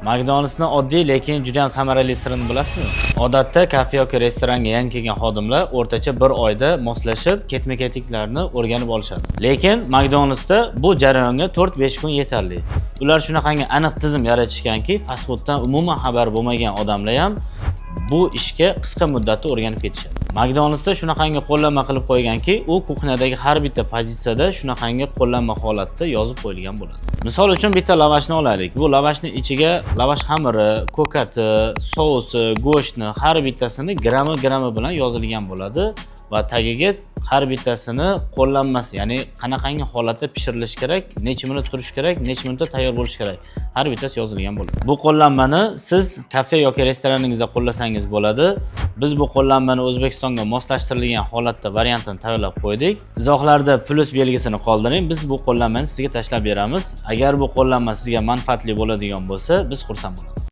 McDonald'sning oddiy lekin juda ham samarali sirini bilasizmi? Odatda kafe yoki restoranga yangi kelgan xodimlar o'rtacha 1 oyda moslashib, ketma-ketliklarni o'rganib olishadi. Lekin McDonald'sda bu jarayonga 4-5 kun yetarli. Ular shunaqangi aniq tizim yaratishganki, fast fooddan umuman xabar bo'lmagan odamlar ham bu ishga qisqa muddatda o'rganib ketishadi. McDonald'sda shunaqangi qo'llanma qilib qo'yganki, u kuxnyadagi har bitta pozitsiyada shunaqangi qo'llanma holatda yozib qo'yilgan bo'ladi. Misol uchun bitta lavashni olaylik. Bu lavashning ichiga lavash xamiri, ko'kati, sousi, go'shtni har bittasini grami bilan yozilgan bo'ladi va tagiga har bittasini qo'llanmasi, ya'ni qanaqangi holatda pishirilishi kerak, necha minut turishi kerak, necha minutda tayyor bo'lishi kerak, har bittasi yozilgan bo'ladi. Bu qo'llanmani siz kafe yoki restoraningizda qo'llasangiz bo'ladi. Biz bu qo'llanmani O'zbekistonga moslashtirilgan holatda variantini tayyorlab qo'ydik. Izohlarda plus belgisini qoldiring. Biz bu qo'llanmani sizga tashlab beramiz. Agar bu qo'llanma sizga manfaatli bo'ladigan bo'lsa, biz xursand bo'lamiz.